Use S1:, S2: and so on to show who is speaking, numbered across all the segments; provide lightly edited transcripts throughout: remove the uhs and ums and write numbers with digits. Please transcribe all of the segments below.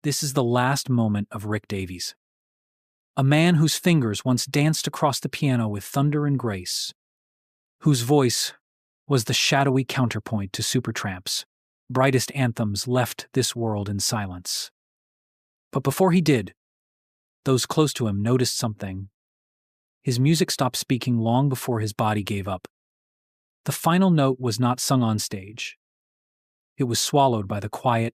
S1: This is the last moment of Rick Davies, a man whose fingers once danced across the piano with thunder and grace, whose voice was the shadowy counterpoint to Supertramp's brightest anthems, left this world in silence. But before he did, those close to him noticed something. His music stopped speaking long before his body gave up. The final note was not sung on stage. It was swallowed by the quiet.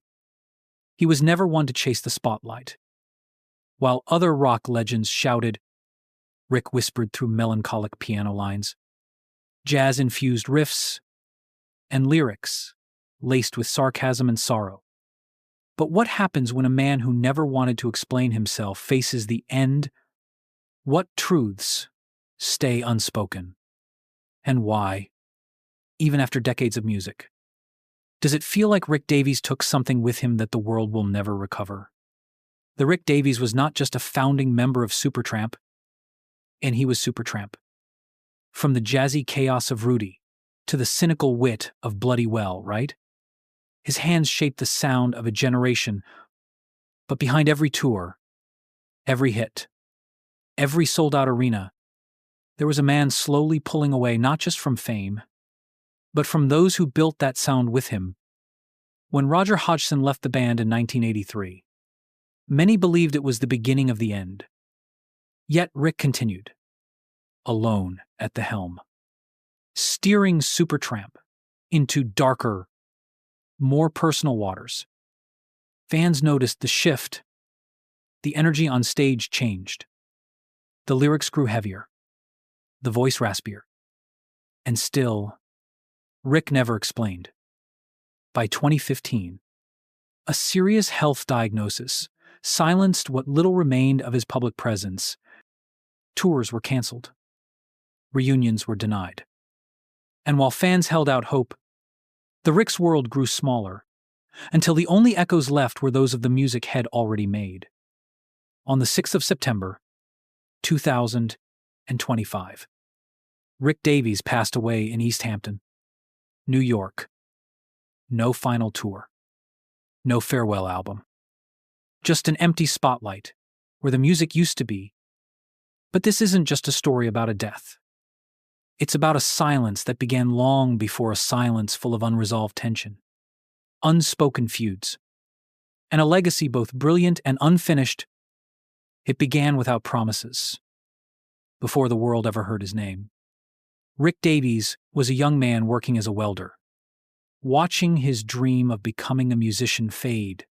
S1: He was never one to chase the spotlight. While other rock legends shouted, Rick whispered through melancholic piano lines, jazz-infused riffs, and lyrics laced with sarcasm and sorrow. But what happens when a man who never wanted to explain himself faces the end? What truths stay unspoken? And why, even after decades of music? Does it feel like Rick Davies took something with him that the world will never recover? The Rick Davies was not just a founding member of Supertramp, and he was Supertramp. From the jazzy chaos of Rudy to the cynical wit of Bloody Well, right? His hands shaped the sound of a generation, but behind every tour, every hit, every sold-out arena, there was a man slowly pulling away not just from fame, but from those who built that sound with him. When Roger Hodgson left the band in 1983, many believed it was the beginning of the end. Yet Rick continued, alone at the helm, steering Supertramp into darker, more personal waters. Fans noticed the shift. The energy on stage changed. The lyrics grew heavier, the voice raspier. And still, Rick never explained. By 2015, a serious health diagnosis silenced what little remained of his public presence. Tours were canceled. Reunions were denied. And while fans held out hope, the Rick's world grew smaller, until the only echoes left were those of the music head already made. On the 6th of September, 2025, Rick Davies passed away in East Hampton, New York. No final tour. No farewell album. Just an empty spotlight where the music used to be. But this isn't just a story about a death. It's about a silence that began long before a silence full of unresolved tension, unspoken feuds, and a legacy both brilliant and unfinished. It began without promises, before the world ever heard his name. Rick Davies was a young man working as a welder, watching his dream of becoming a musician fade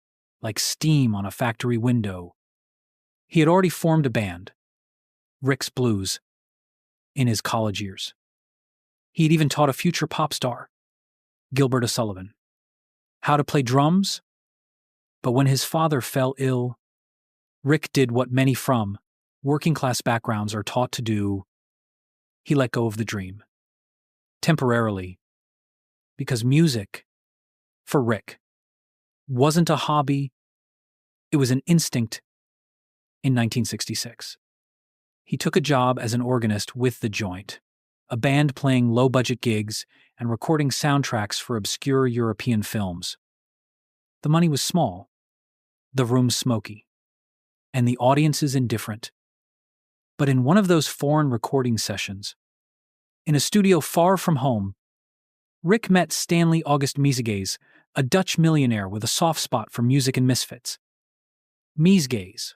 S1: like steam on a factory window. He had already formed a band, Rick's Blues, in his college years. He had even taught a future pop star, Gilbert O'Sullivan, how to play drums. But when his father fell ill, Rick did what many from working-class backgrounds are taught to do. He let go of the dream. Temporarily. Because music, for Rick, wasn't a hobby, it was an instinct. In 1966, he took a job as an organist with The Joint, a band playing low-budget gigs and recording soundtracks for obscure European films. The money was small, the room smoky, and the audiences indifferent. But in one of those foreign recording sessions, in a studio far from home, Rick met Stanley August Miesgaes, a Dutch millionaire with a soft spot for music and misfits. Miesgaes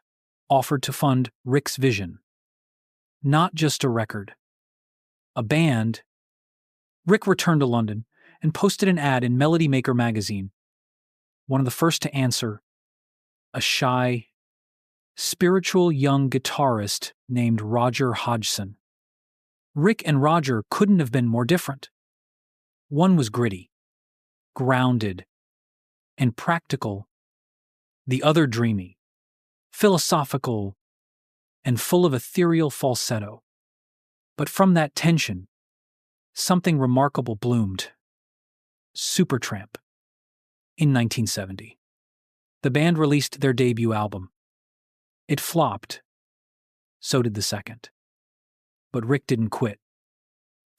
S1: offered to fund Rick's vision. Not just a record. A band. Rick returned to London and posted an ad in Melody Maker magazine. One of the first to answer, a shy, spiritual young guitarist named Roger Hodgson. Rick and Roger couldn't have been more different. One was gritty, grounded, and practical. The other dreamy, philosophical, and full of ethereal falsetto. But from that tension, something remarkable bloomed. Supertramp. In 1970, the band released their debut album. It flopped. So did the second. But Rick didn't quit.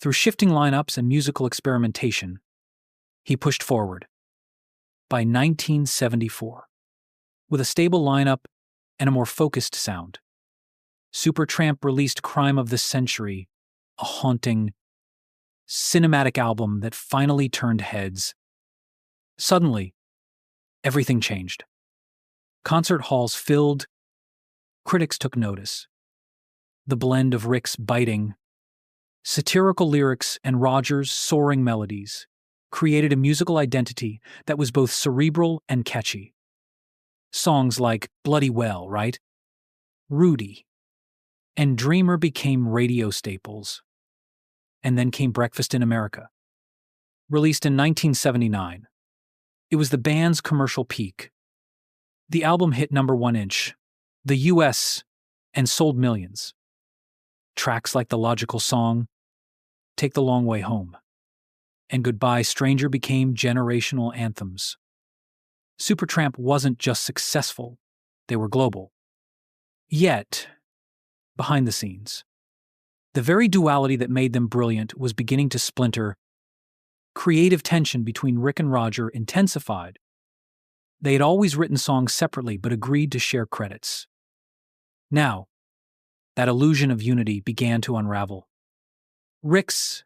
S1: Through shifting lineups and musical experimentation, he pushed forward. By 1974, with a stable lineup and a more focused sound. Supertramp released Crime of the Century, a haunting, cinematic album that finally turned heads. Suddenly, everything changed. Concert halls filled, critics took notice. The blend of Rick's biting, satirical lyrics and Roger's soaring melodies created a musical identity that was both cerebral and catchy. Songs like Bloody Well, right? Rudy, and Dreamer became radio staples. And then came Breakfast in America. Released in 1979, it was the band's commercial peak. The album hit #1 in the US and sold millions. Tracks like the logical song, Take the Long Way Home, and Goodbye Stranger became generational anthems. Supertramp wasn't just successful, they were global. Yet, behind the scenes, the very duality that made them brilliant was beginning to splinter. Creative tension between Rick and Roger intensified. They had always written songs separately but agreed to share credits. Now, that illusion of unity began to unravel. Rick's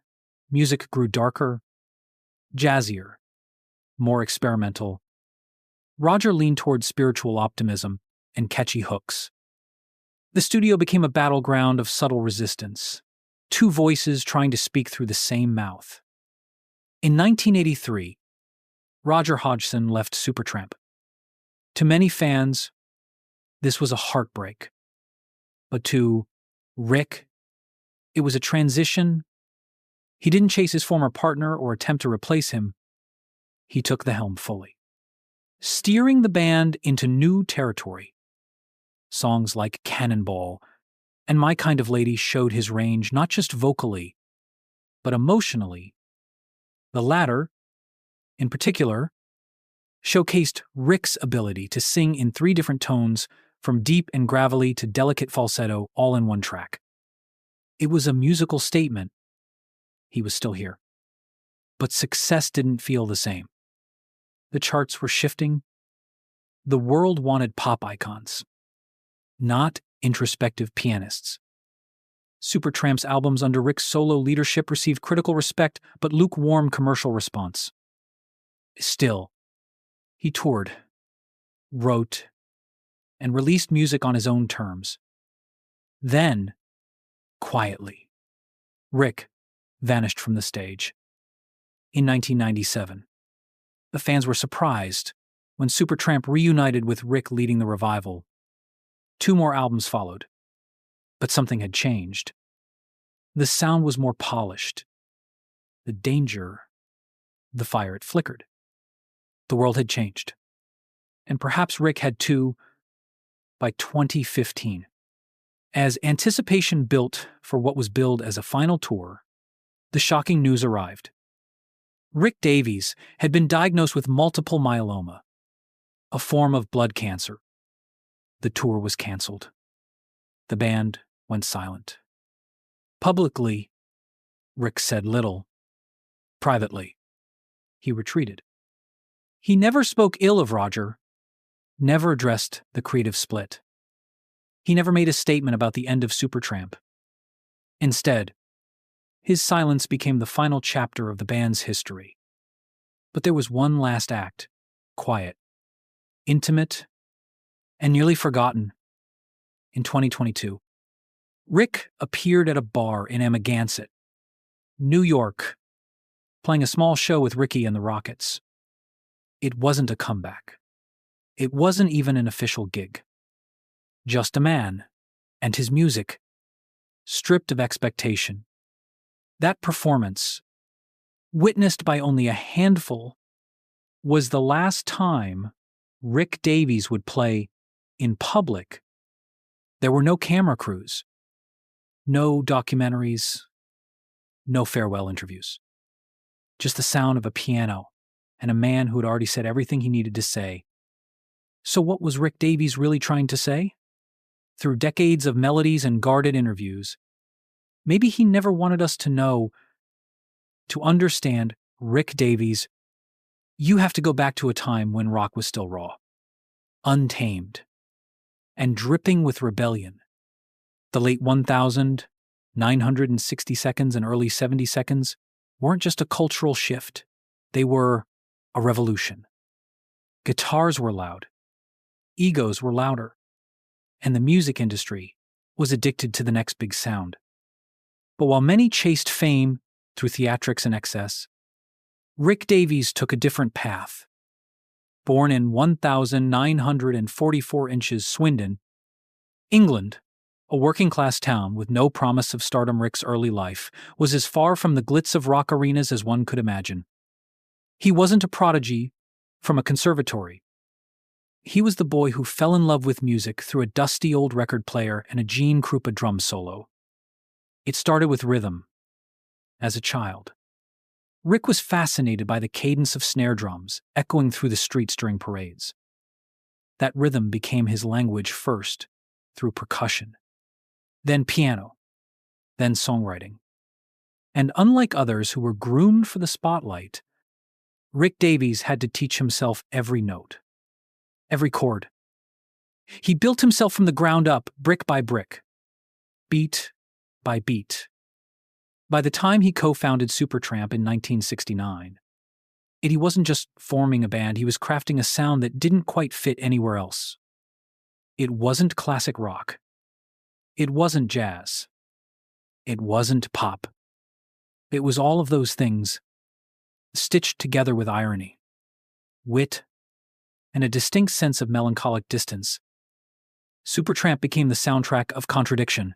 S1: music grew darker, jazzier, more experimental. Roger leaned toward spiritual optimism and catchy hooks. The studio became a battleground of subtle resistance, two voices trying to speak through the same mouth. In 1983, Roger Hodgson left Supertramp. To many fans, this was a heartbreak. But to Rick, it was a transition. He didn't chase his former partner or attempt to replace him. He took the helm fully, steering the band into new territory. Songs like Cannonball and My Kind of Lady showed his range not just vocally, but emotionally. The latter, in particular, showcased Rick's ability to sing in 3 different tones, from deep and gravelly to delicate falsetto, all in one track. It was a musical statement. He was still here. But success didn't feel the same. The charts were shifting. The world wanted pop icons, not introspective pianists. Supertramp's albums under Rick's solo leadership received critical respect but lukewarm commercial response. Still, he toured, wrote, and released music on his own terms. Then, quietly, Rick vanished from the stage. In 1997, the fans were surprised when Supertramp reunited with Rick leading the revival. 2 more albums followed, but something had changed. The sound was more polished. The danger, the fire had flickered. The world had changed. And perhaps Rick had too by 2015. As anticipation built for what was billed as a final tour, the shocking news arrived. Rick Davies had been diagnosed with multiple myeloma, a form of blood cancer. The tour was canceled. The band went silent. Publicly, Rick said little. Privately, he retreated. He never spoke ill of Roger, never addressed the creative split. He never made a statement about the end of Supertramp. Instead, his silence became the final chapter of the band's history. But there was one last act, quiet, intimate, and nearly forgotten. In 2022, Rick appeared at a bar in Amagansett, New York, playing a small show with Ricky and the Rockets. It wasn't a comeback. It wasn't even an official gig. Just a man and his music, stripped of expectation. That performance, witnessed by only a handful, was the last time Rick Davies would play in public. There were no camera crews, no documentaries, no farewell interviews. Just the sound of a piano and a man who had already said everything he needed to say. So what was Rick Davies really trying to say? Through decades of melodies and guarded interviews, maybe he never wanted us to know, to understand Rick Davies. You have to go back to a time when rock was still raw. untamed, and dripping with rebellion. The late 1,960 seconds and early 70 seconds weren't just a cultural shift, they were a revolution. Guitars were loud, egos were louder, and the music industry was addicted to the next big sound. But while many chased fame through theatrics and excess, Rick Davies took a different path. Born in 1944 inches Swindon, England, a working-class town with no promise of stardom, Rick's early life was as far from the glitz of rock arenas as one could imagine. He wasn't a prodigy from a conservatory. He was the boy who fell in love with music through a dusty old record player and a Gene Krupa drum solo. It started with rhythm. As a child, Rick was fascinated by the cadence of snare drums echoing through the streets during parades. That rhythm became his language first, through percussion, then piano, then songwriting. And unlike others who were groomed for the spotlight, Rick Davies had to teach himself every note, every chord. He built himself from the ground up, brick by brick, beat by beat. By the time he co-founded Supertramp in 1969, he wasn't just forming a band, he was crafting a sound that didn't quite fit anywhere else. It wasn't classic rock. It wasn't jazz. It wasn't pop. It was all of those things, stitched together with irony, wit, and a distinct sense of melancholic distance. Supertramp became the soundtrack of contradiction,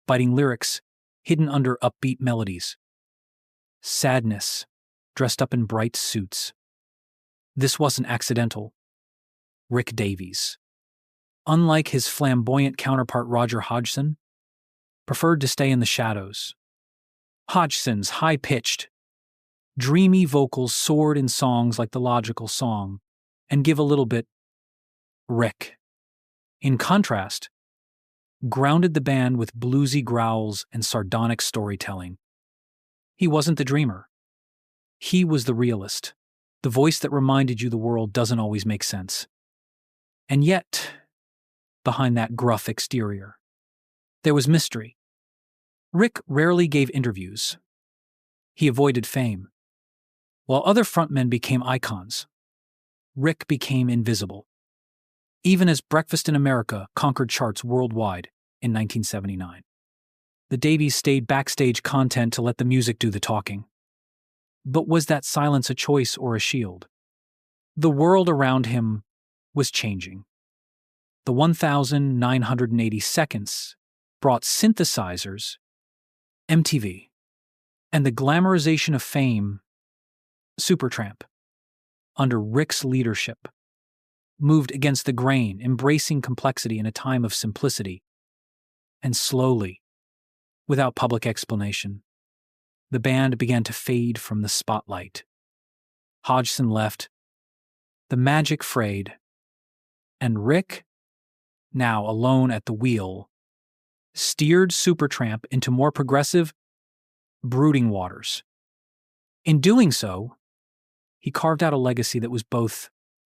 S1: biting lyrics hidden under upbeat melodies. Sadness, dressed up in bright suits. This wasn't accidental. Rick Davies, unlike his flamboyant counterpart Roger Hodgson, preferred to stay in the shadows. Hodgson's high-pitched, dreamy vocals soared in songs like The Logical Song and Give a Little Bit. Rick, in contrast, grounded the band with bluesy growls and sardonic storytelling. He wasn't the dreamer. He was the realist, the voice that reminded you the world doesn't always make sense. And yet, behind that gruff exterior, there was mystery. Rick rarely gave interviews. He avoided fame. While other frontmen became icons, Rick became invisible. Even as Breakfast in America conquered charts worldwide in 1979. The Davies stayed backstage content to let the music do the talking. But was that silence a choice or a shield? The world around him was changing. The 1,980 seconds brought synthesizers, MTV, and the glamorization of fame. Supertramp, under Rick's leadership, moved against the grain, embracing complexity in a time of simplicity. And slowly, without public explanation, the band began to fade from the spotlight. Hodgson left, the magic frayed, and Rick, now alone at the wheel, steered Supertramp into more progressive, brooding waters. In doing so, he carved out a legacy that was both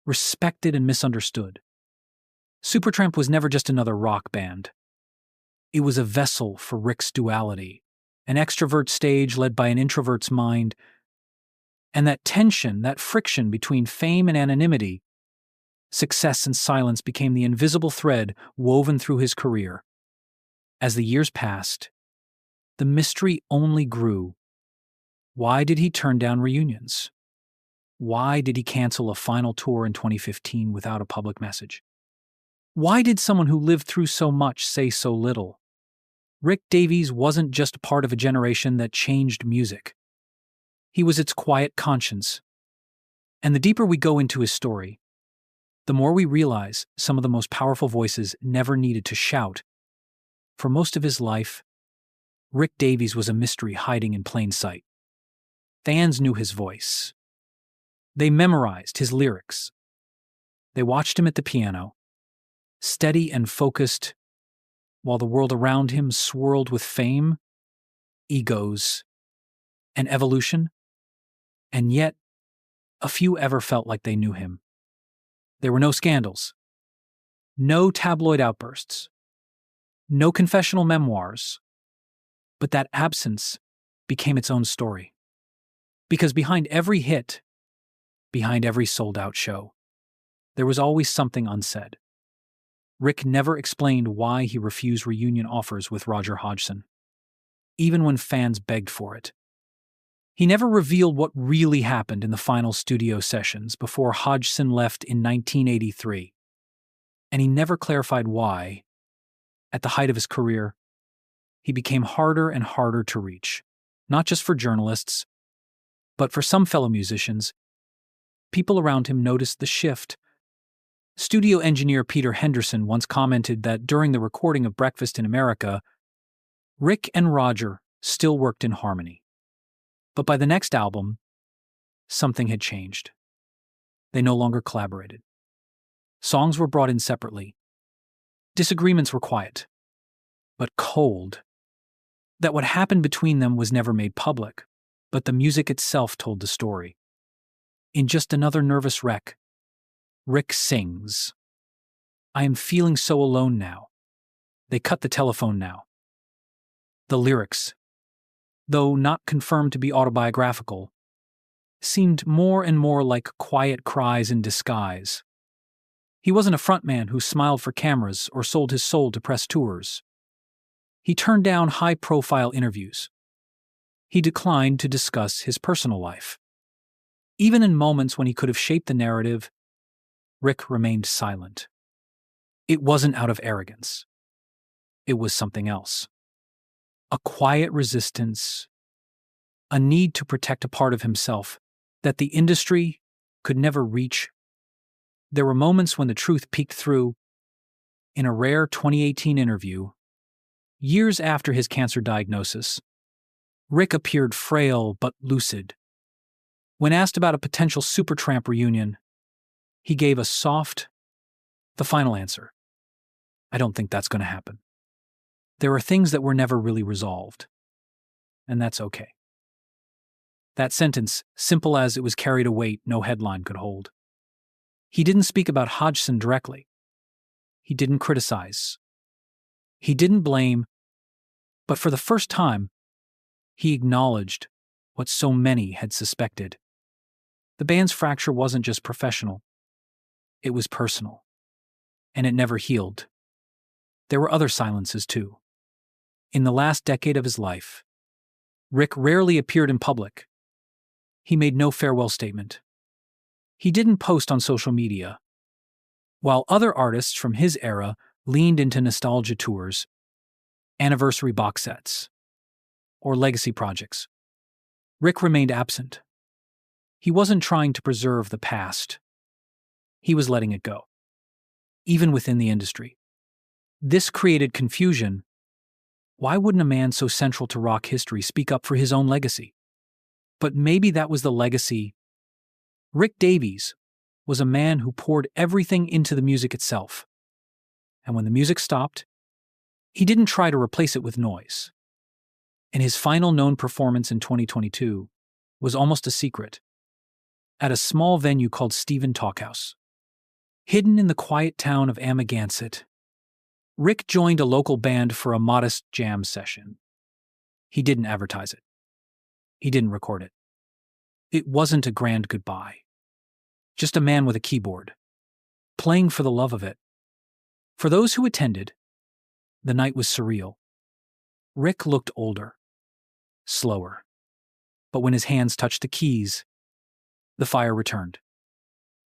S1: respected and misunderstood. Supertramp was never just another rock band. It was a vessel for Rick's duality, an extrovert stage led by an introvert's mind, and that tension, that friction between fame and anonymity, success and silence became the invisible thread woven through his career. As the years passed, the mystery only grew. Why did he turn down reunions? Why did he cancel a final tour in 2015 without a public message? Why did someone who lived through so much say so little? Rick Davies wasn't just part of a generation that changed music. He was its quiet conscience. And the deeper we go into his story, the more we realize some of the most powerful voices never needed to shout. For most of his life, Rick Davies was a mystery hiding in plain sight. Fans knew his voice. They memorized his lyrics. They watched him at the piano, steady and focused, while the world around him swirled with fame, egos, and evolution. And yet, a few ever felt like they knew him. There were no scandals, No tabloid outbursts. No confessional memoirs. But that absence became its own story. Because behind every hit, behind every sold-out show, there was always something unsaid. Rick never explained why he refused reunion offers with Roger Hodgson, even when fans begged for it. He never revealed what really happened in the final studio sessions before Hodgson left in 1983. And he never clarified why, at the height of his career, he became harder and harder to reach, not just for journalists, but for some fellow musicians. People around him noticed the shift. Studio engineer Peter Henderson once commented that during the recording of Breakfast in America, Rick and Roger still worked in harmony. But by the next album, something had changed. They no longer collaborated. Songs were brought in separately. Disagreements were quiet, but cold. That what happened between them was never made public, but the music itself told the story. In Just Another Nervous Wreck, Rick sings, "I am feeling so alone now. They cut the telephone now." The lyrics, though not confirmed to be autobiographical, seemed more and more like quiet cries in disguise. He wasn't a frontman who smiled for cameras or sold his soul to press tours. He turned down high-profile interviews. He declined to discuss his personal life. Even in moments when he could have shaped the narrative, Rick remained silent. It wasn't out of arrogance. It was something else. A quiet resistance, a need to protect a part of himself that the industry could never reach. There were moments when the truth peeked through. In a rare 2018 interview, years after his cancer diagnosis, Rick appeared frail but lucid. When asked about a potential Supertramp reunion, he gave a soft, the final answer. "I don't think that's going to happen. There are things that were never really resolved, and that's okay." That sentence, simple as it was, carried a weight no headline could hold. He didn't speak about Hodgson directly. He didn't criticize. He didn't blame. But for the first time, he acknowledged what so many had suspected. The band's fracture wasn't just professional. It was personal. And it never healed. There were other silences, too. In the last decade of his life, Rick rarely appeared in public. He made no farewell statement. He didn't post on social media. While other artists from his era leaned into nostalgia tours, anniversary box sets, or legacy projects, Rick remained absent. He wasn't trying to preserve the past. He was letting it go, even within the industry. This created confusion. Why wouldn't a man so central to rock history speak up for his own legacy? But maybe that was the legacy. Rick Davies was a man who poured everything into the music itself. And when the music stopped, he didn't try to replace it with noise. And his final known performance in 2022 was almost a secret, at a small venue called Stephen Talkhouse. Hidden in the quiet town of Amagansett, Rick joined a local band for a modest jam session. He didn't advertise it. He didn't record it. It wasn't a grand goodbye. Just a man with a keyboard, playing for the love of it. For those who attended, the night was surreal. Rick looked older, slower. But when his hands touched the keys, the fire returned.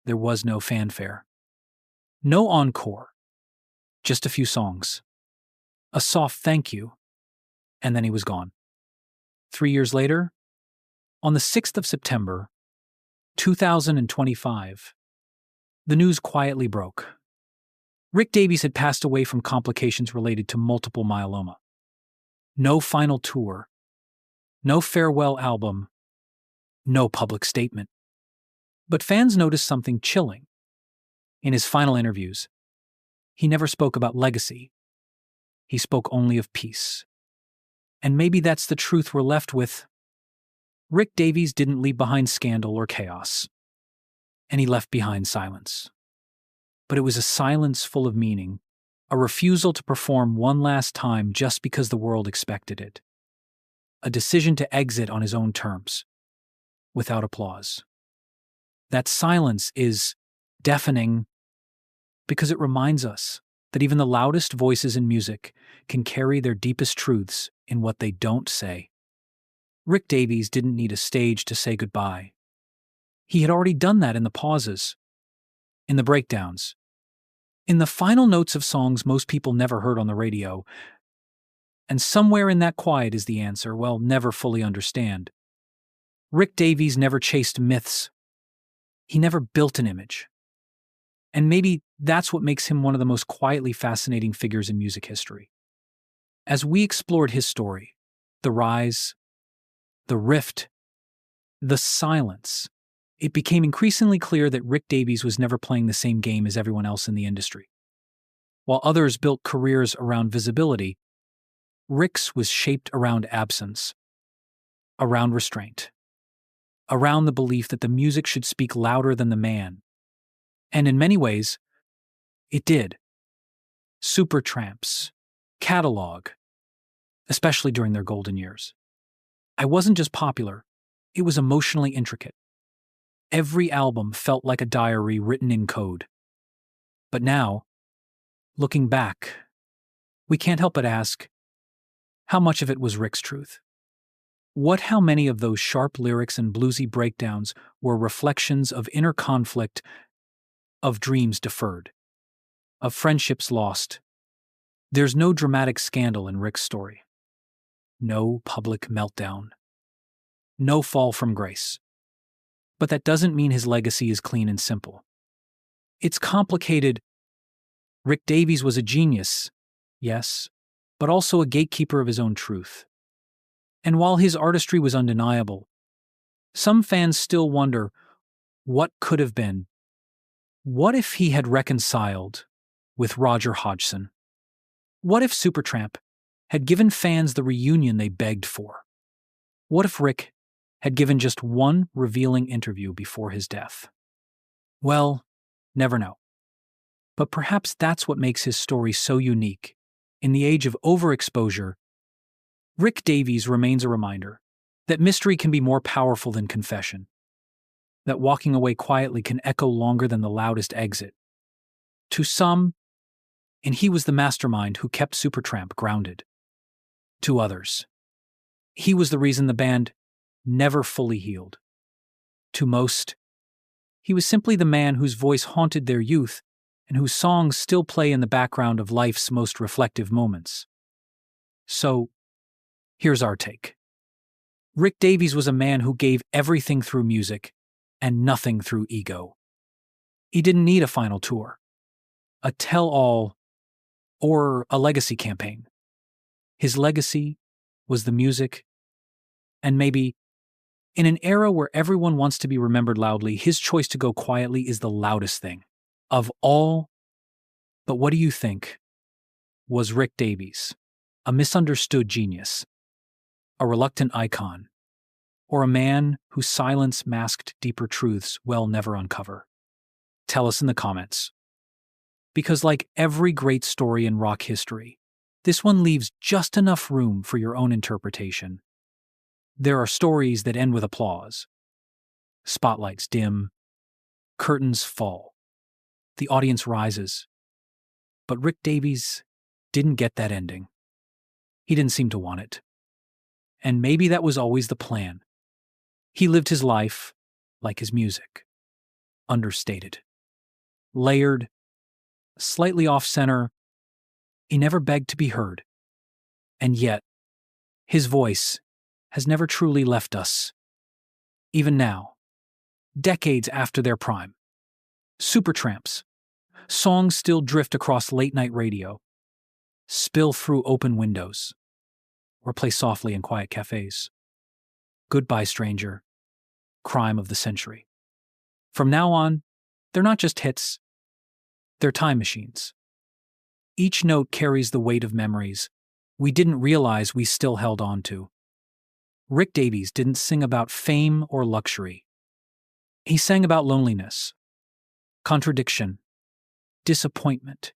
S1: There was no fanfare. No encore. Just a few songs. A soft thank you. And then he was gone. 3 years later, on the 6th of September, 2025, the news quietly broke. Rick Davies had passed away from complications related to multiple myeloma. No final tour. No farewell album. No public statement. But fans noticed something chilling. In his final interviews, he never spoke about legacy. He spoke only of peace. And maybe that's the truth we're left with. Rick Davies didn't leave behind scandal or chaos. And he left behind silence. but it was a silence full of meaning, a refusal to perform one last time just because the world expected it, a decision to exit on his own terms, without applause. That silence is deafening because it reminds us that even the loudest voices in music can carry their deepest truths in what they don't say. Rick Davies didn't need a stage to say goodbye. He had already done that in the pauses, in the breakdowns, in the final notes of songs most people never heard on the radio. And somewhere in that quiet is the answer we'll never fully understand. Rick Davies never chased myths. He never built an image. And maybe that's what makes him one of the most quietly fascinating figures in music history. As we explored his story, the rise, the rift, the silence, it became increasingly clear that Rick Davies was never playing the same game as everyone else in the industry. While others built careers around visibility, Rick's was shaped around absence, around restraint, around the belief that the music should speak louder than the man. And in many ways, it did. Supertramp's catalog, especially during their golden years. I wasn't just popular, it was emotionally intricate. Every album felt like a diary written in code. But now, looking back, we can't help but ask, how much of it was Rick's truth? How many of those sharp lyrics and bluesy breakdowns were reflections of inner conflict, of dreams deferred, of friendships lost? There's no dramatic scandal in Rick's story. No public meltdown. No fall from grace. But that doesn't mean his legacy is clean and simple. It's complicated. Rick Davies was a genius, yes, but also a gatekeeper of his own truth. And while his artistry was undeniable, some fans still wonder what could have been. What if he had reconciled with Roger Hodgson? What if Supertramp had given fans the reunion they begged for? What if Rick had given just one revealing interview before his death? Well, never know. But perhaps that's what makes his story so unique. In the age of overexposure, Rick Davies remains a reminder that mystery can be more powerful than confession, that walking away quietly can echo longer than the loudest exit. To some, and he was the mastermind who kept Supertramp grounded. To others, he was the reason the band never fully healed. To most, he was simply the man whose voice haunted their youth and whose songs still play in the background of life's most reflective moments. So, here's our take. Rick Davies was a man who gave everything through music and nothing through ego. He didn't need a final tour, a tell-all, or a legacy campaign. His legacy was the music, and maybe, in an era where everyone wants to be remembered loudly, his choice to go quietly is the loudest thing of all. But what do you think? Was Rick Davies a misunderstood genius, a reluctant icon, or a man whose silence masked deeper truths we'll never uncover? Tell us in the comments. Because like every great story in rock history, this one leaves just enough room for your own interpretation. There are stories that end with applause. Spotlights dim, curtains fall, the audience rises. But Rick Davies didn't get that ending. He didn't seem to want it. And maybe that was always the plan. He lived his life like his music. Understated. Layered. Slightly off-center. He never begged to be heard. And yet, his voice has never truly left us. Even now, decades after their prime. Supertramps. Songs still drift across late-night radio, spill through open windows, or play softly in quiet cafes. Goodbye, Stranger. Crime of the century. From now on, they're not just hits, they're time machines. Each note carries the weight of memories we didn't realize we still held on to. Rick Davies didn't sing about fame or luxury. He sang about loneliness, contradiction, disappointment,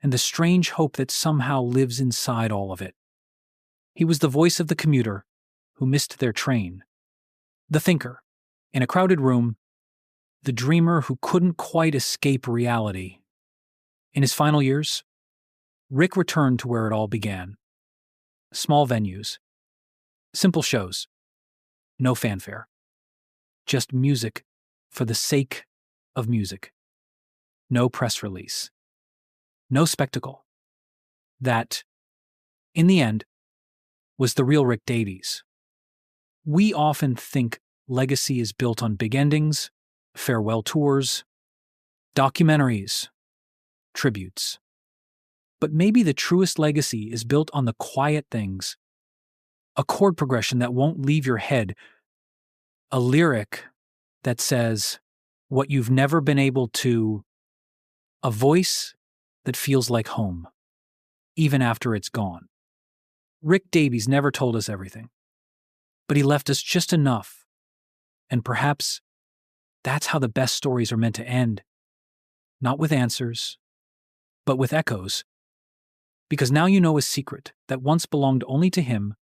S1: and the strange hope that somehow lives inside all of it. He was the voice of the commuter who missed their train, the thinker in a crowded room, the dreamer who couldn't quite escape reality. In his final years, Rick returned to where it all began. Small venues, simple shows, no fanfare, just music for the sake of music. No press release, no spectacle. That, in the end, was the real Rick Davies. We often think legacy is built on big endings, farewell tours, documentaries, tributes. But maybe the truest legacy is built on the quiet things, a chord progression that won't leave your head, a lyric that says what you've never been able to, a voice that feels like home, even after it's gone. Rick Davies never told us everything, but he left us just enough, and perhaps that's how the best stories are meant to end, not with answers, but with echoes. Because now you know a secret that once belonged only to him